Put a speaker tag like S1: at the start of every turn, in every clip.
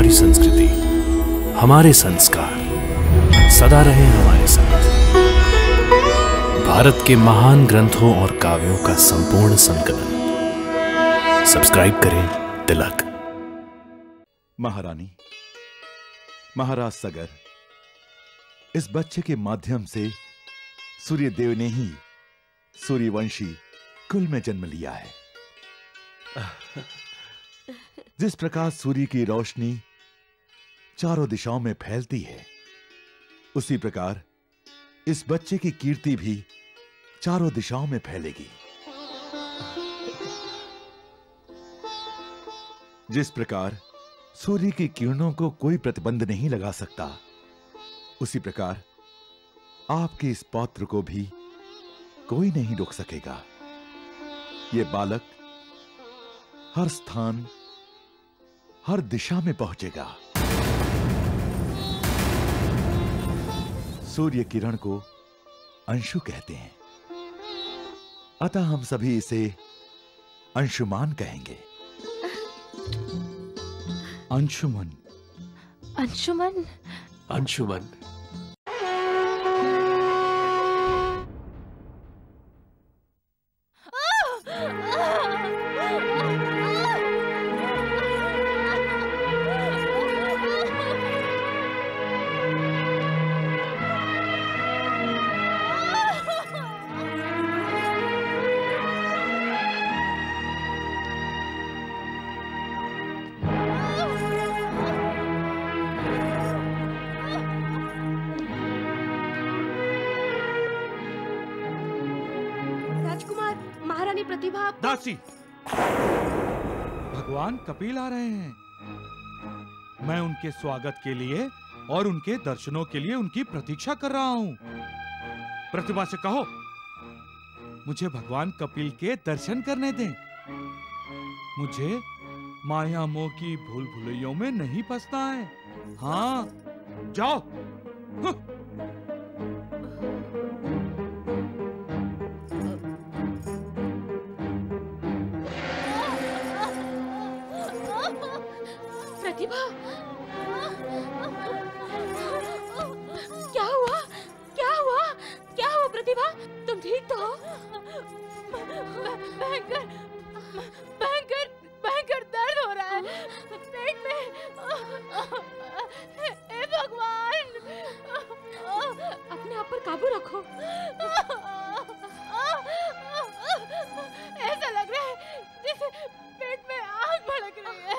S1: हमारी संस्कृति, हमारे संस्कार सदा रहे हमारे साथ। भारत के महान ग्रंथों और काव्यों का संपूर्ण संकलन। सब्सक्राइब करें तिलक।
S2: महारानी, महाराज सगर, इस बच्चे के माध्यम से सूर्यदेव ने ही सूर्यवंशी कुल में जन्म लिया है। जिस प्रकार सूर्य की रोशनी चारों दिशाओं में फैलती है, उसी प्रकार इस बच्चे की कीर्ति भी चारों दिशाओं में फैलेगी। जिस प्रकार सूर्य की किरणों को कोई प्रतिबंध नहीं लगा सकता, उसी प्रकार आपके इस पौत्र को भी कोई नहीं रोक सकेगा। ये बालक हर स्थान, हर दिशा में पहुंचेगा। सूर्य किरण को अंशु कहते हैं, अतः हम सभी इसे अंशुमान कहेंगे।
S3: अंशुमन,
S4: अंशुमन,
S1: अंशुमन।
S4: प्रतिभा।
S3: दासी, भगवान कपिल आ रहे हैं। मैं उनके स्वागत के लिए और उनके दर्शनों के लिए उनकी प्रतीक्षा कर रहा हूँ। प्रतिभा से कहो, मुझे भगवान कपिल के दर्शन करने दें। मुझे माया मोह की भूल भुलैयों में नहीं फंसना है। हाँ, जाओ।
S4: प्रतिभा, क्या हुआ? क्या हुआ? क्या हुआ प्रतिभा? तुम ठीक तो हो? भयंकर, भयंकर, भयंकर दर्द हो रहा है पेट में। हे भगवान, अपने आप पर काबू रखो। ऐसा लग रहा है जैसे पेट में आग भड़क रही है।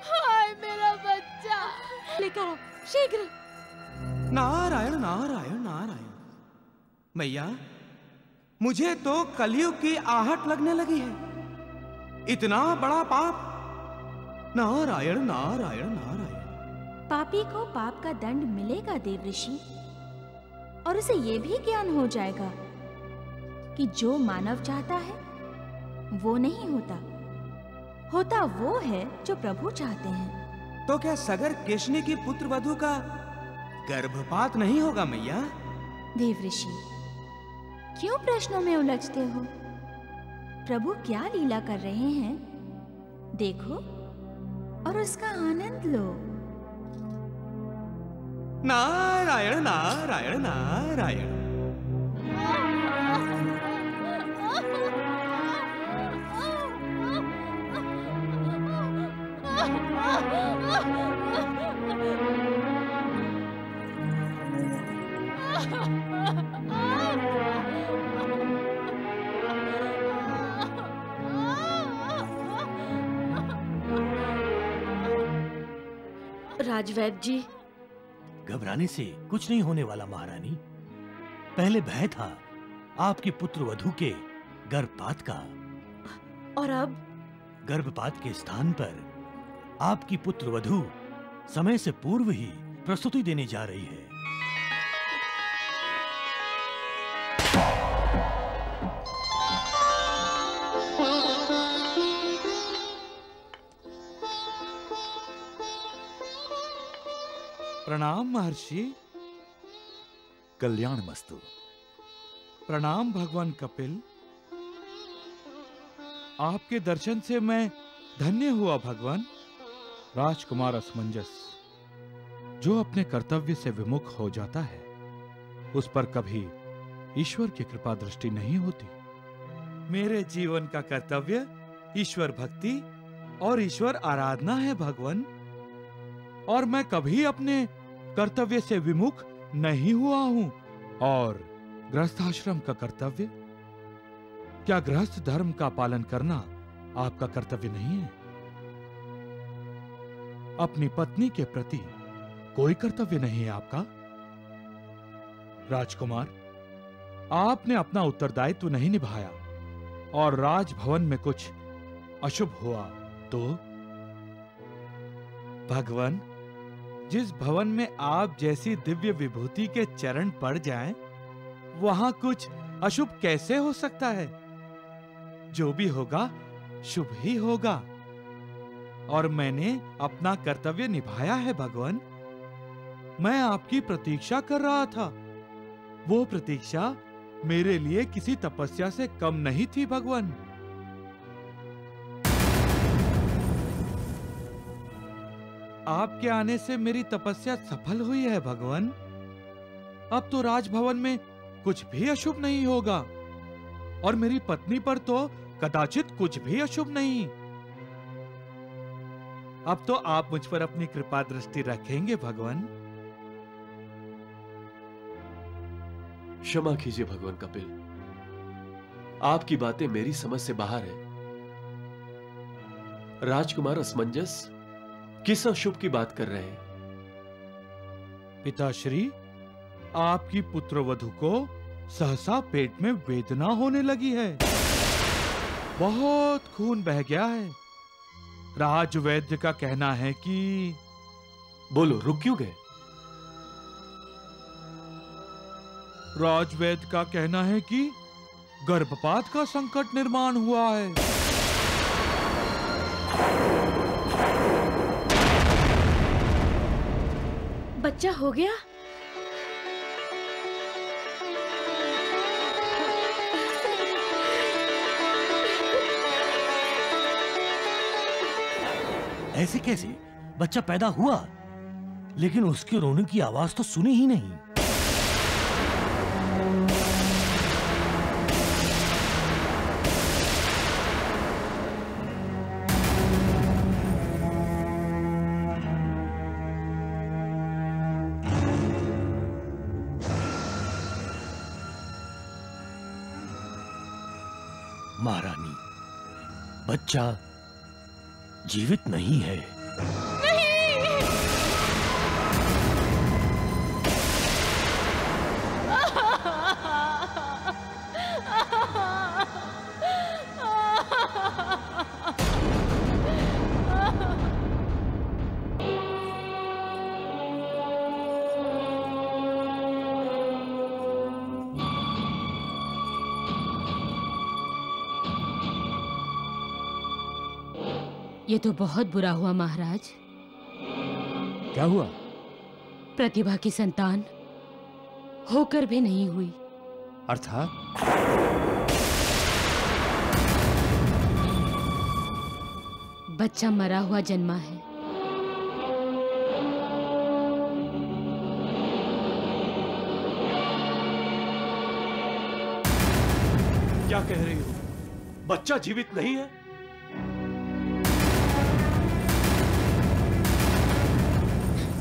S4: हाय मेरा बच्चा, लेकर आओ शीघ्र।
S5: नारायण नारायण नारायण। मैया, मुझे तो कलयुग की आहट लगने लगी है। इतना बड़ा पाप। नारायण नारायण नारायण।
S4: पापी को पाप का दंड मिलेगा देव ऋषि, और उसे ये भी ज्ञान हो जाएगा कि जो मानव चाहता है वो नहीं होता, होता वो है जो प्रभु चाहते हैं।
S5: तो क्या सगर केशनी की पुत्र वधू का गर्भपात नहीं होगा मैया?
S4: देव ऋषि, क्यों प्रश्नों में उलझते हो? प्रभु क्या लीला कर रहे हैं देखो और उसका आनंद लो।
S5: नारायण नारायण नारायण।
S4: राजवैद्य जी,
S6: घबराने से कुछ नहीं होने वाला महारानी। पहले भय था आपकी पुत्र वधू के गर्भपात का,
S4: और अब
S6: गर्भपात के स्थान पर आपकी पुत्र वधू समय से पूर्व ही प्रस्तुति देने जा रही है।
S3: प्रणाम महर्षि।
S2: कल्याण मस्तु।
S3: प्रणाम भगवान कपिल। आपके दर्शन से मैं धन्य हुआ भगवान। राजकुमार असमंजस जो अपने कर्तव्य से विमुख हो जाता है, उस पर कभी ईश्वर की कृपा दृष्टि नहीं होती। मेरे जीवन का कर्तव्य ईश्वर भक्ति और ईश्वर आराधना है भगवान, और मैं कभी अपने कर्तव्य से विमुख नहीं हुआ हूं। और गृहस्थाश्रम का कर्तव्य, क्या गृहस्थ धर्म का पालन करना आपका कर्तव्य नहीं है? अपनी पत्नी के प्रति कोई कर्तव्य नहीं है आपका? राजकुमार, आपने अपना उत्तरदायित्व नहीं निभाया और राजभवन में कुछ अशुभ हुआ तो? भगवान, जिस भवन में आप जैसी दिव्य विभूति के चरण पड़ जाएं, वहां कुछ अशुभ कैसे हो सकता है? जो भी होगा शुभ ही होगा, और मैंने अपना कर्तव्य निभाया है भगवान। मैं आपकी प्रतीक्षा कर रहा था। वो प्रतीक्षा मेरे लिए किसी तपस्या से कम नहीं थी भगवान। आपके आने से मेरी तपस्या सफल हुई है भगवान। अब तो राजभवन में कुछ भी अशुभ नहीं होगा, और मेरी पत्नी पर तो कदाचित कुछ भी अशुभ नहीं। अब तो आप मुझ पर अपनी कृपा दृष्टि रखेंगे भगवान।
S7: क्षमा कीजिए भगवान कपिल, आपकी बातें मेरी समझ से बाहर है। राजकुमार असमंजस किस अशुभ की बात कर रहे हैं?
S3: पिताश्री, आपकी पुत्रवधू को सहसा पेट में वेदना होने लगी है। बहुत खून बह गया है। राजवैद्य का कहना है कि...
S7: बोलो, रुक क्यों गए?
S3: राजवैद्य का कहना है कि गर्भपात का संकट निर्माण हुआ है।
S4: बच्चा हो गया?
S6: ऐसे कैसे? बच्चा पैदा हुआ, लेकिन उसके रोने की आवाज तो सुनी ही नहीं। महारानी, बच्चा जीवित नहीं है।
S8: ये तो बहुत बुरा हुआ महाराज।
S3: क्या हुआ?
S8: प्रतिभा की संतान होकर भी नहीं हुई।
S3: अर्थात?
S8: बच्चा मरा हुआ जन्मा है।
S7: क्या कह रही हो? बच्चा जीवित नहीं है?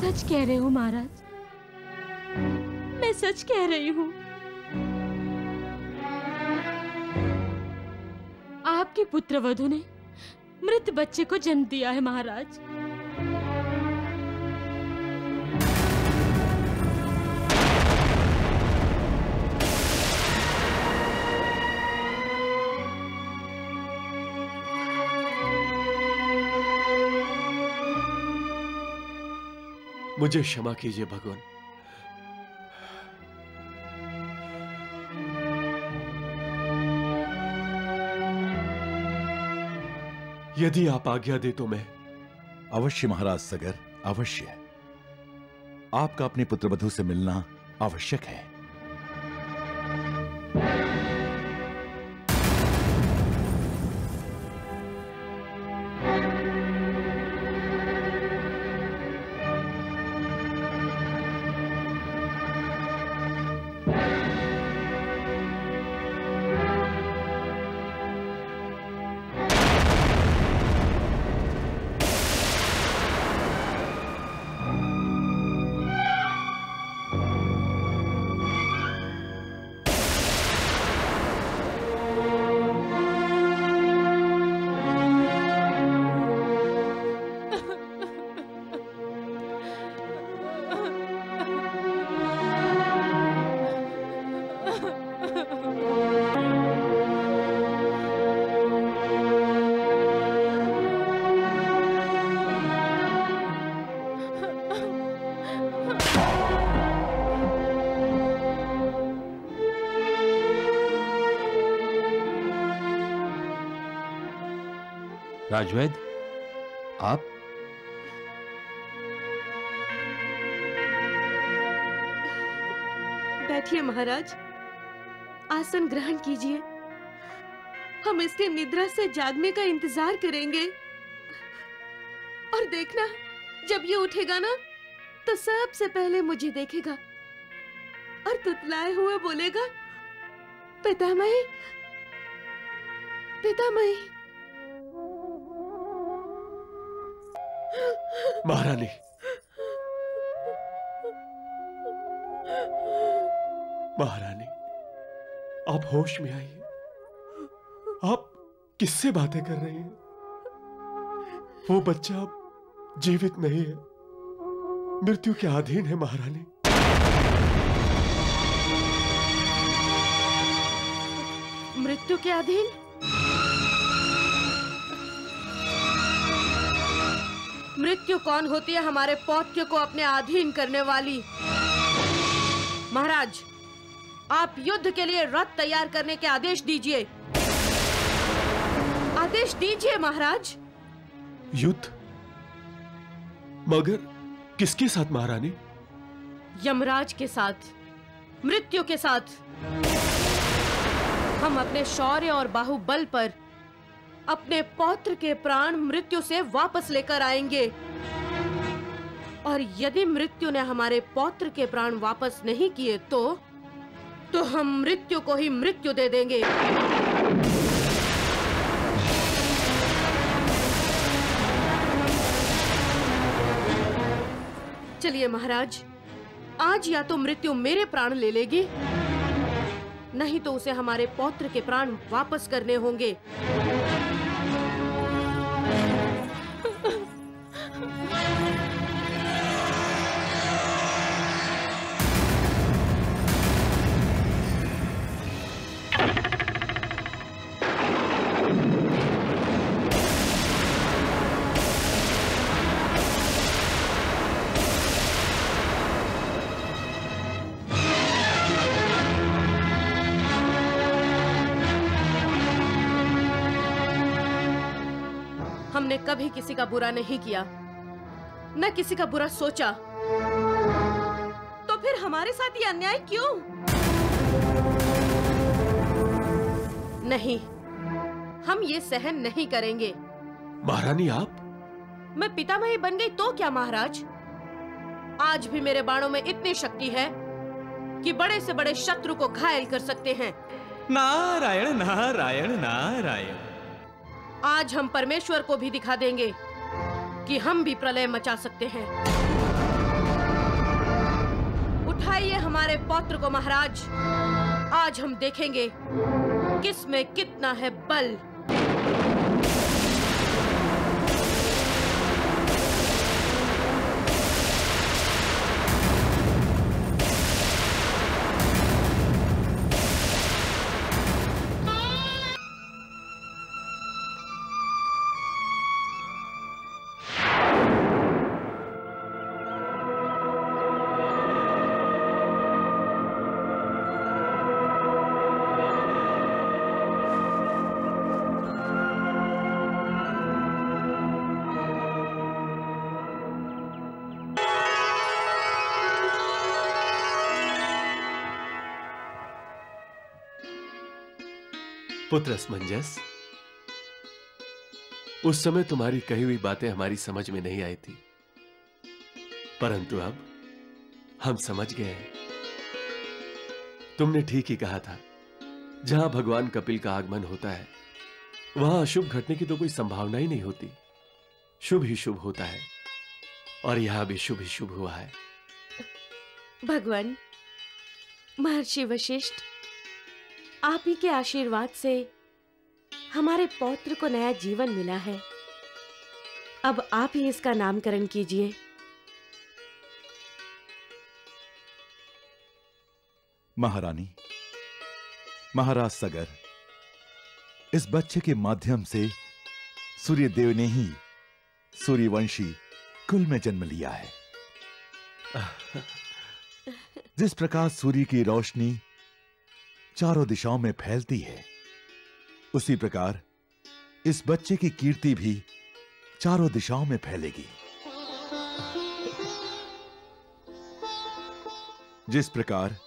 S8: सच कह रहे हो महाराज, मैं सच कह रही हूँ। आपकी पुत्रवधू ने मृत बच्चे को जन्म दिया है महाराज।
S7: मुझे क्षमा कीजिए भगवान। यदि आप आज्ञा दे तो मैं...
S2: अवश्य महाराज सगर, अवश्य। आपका अपनी पुत्रवधू से मिलना आवश्यक है।
S7: राजवैद, आप?
S8: बैठिए महाराज, आसन ग्रहण कीजिए। हम इसके निद्रा से जागने का इंतजार करेंगे। और देखना, जब ये उठेगा ना, तो सबसे पहले मुझे देखेगा और तुतलाए हुए बोलेगा, पितामही, पितामही।
S7: महारानी, महारानी, आप होश में आइए। आप किससे बातें कर रही हैं? वो बच्चा अब जीवित नहीं है, मृत्यु के अधीन है महारानी।
S8: मृत्यु के अधीन? मृत्यु कौन होती है हमारे पौत्र को अपने अधीन करने वाली? महाराज, आप युद्ध के लिए रथ तैयार करने के आदेश दीजिए। आदेश दीजिए महाराज।
S7: युद्ध? मगर किसके साथ महारानी?
S8: यमराज के साथ, मृत्यु के साथ। हम अपने शौर्य और बाहुबल पर अपने पौत्र के प्राण मृत्यु से वापस लेकर आएंगे। और यदि मृत्यु ने हमारे पौत्र के प्राण वापस नहीं किए तो हम मृत्यु को ही मृत्यु दे देंगे। चलिए महाराज, आज या तो मृत्यु मेरे प्राण ले लेगी, नहीं तो उसे हमारे पौत्र के प्राण वापस करने होंगे। हमने कभी किसी का बुरा नहीं किया, न किसी का बुरा सोचा, तो फिर हमारे साथ ये अन्याय क्यों? नहीं, हम ये सहन नहीं करेंगे।
S7: महारानी, आप?
S8: मैं पितामही बन गई तो क्या महाराज? आज भी मेरे बाणों में इतनी शक्ति है कि बड़े से बड़े शत्रु को घायल कर सकते हैं।
S3: नारायण नारायण नारायण।
S8: आज हम परमेश्वर को भी दिखा देंगे कि हम भी प्रलय मचा सकते हैं। उठाइए हमारे पौत्र को महाराज, आज हम देखेंगे किस में कितना है बल।
S7: पुत्र असमंजस, उस समय तुम्हारी कही हुई बातें हमारी समझ में नहीं आई थी, परंतु अब हम समझ गए हैं। तुमने ठीक ही कहा था, जहां भगवान कपिल का आगमन होता है वहां अशुभ घटने की तो कोई संभावना ही नहीं होती, शुभ ही शुभ होता है, और यहां भी शुभ ही शुभ हुआ है।
S8: भगवान, महर्षि वशिष्ठ, आप ही के आशीर्वाद से हमारे पौत्र को नया जीवन मिला है। अब आप ही इसका नामकरण कीजिए।
S2: महारानी, महाराज सगर, इस बच्चे के माध्यम से सूर्यदेव ने ही सूर्यवंशी कुल में जन्म लिया है। जिस प्रकार सूर्य की रोशनी चारों दिशाओं में फैलती है, उसी प्रकार इस बच्चे की कीर्ति भी चारों दिशाओं में फैलेगी। जिस प्रकार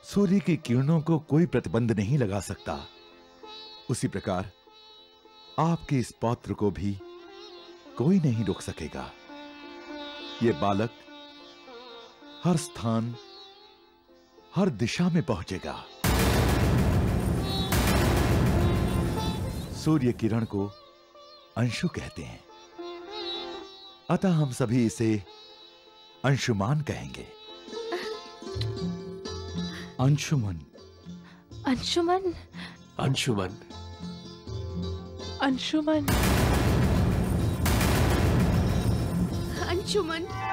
S2: सूर्य की किरणों को कोई प्रतिबंध नहीं लगा सकता, उसी प्रकार आपके इस पौत्र को भी कोई नहीं रोक सकेगा। ये बालक हर स्थान, हर दिशा में पहुंचेगा। सूर्य किरण को अंशु कहते हैं, अतः हम सभी इसे अंशुमान कहेंगे।
S3: अंशुमन।
S9: अंशुमन।
S7: अंशुमन।
S9: अंशुमन।
S8: अंशुमन।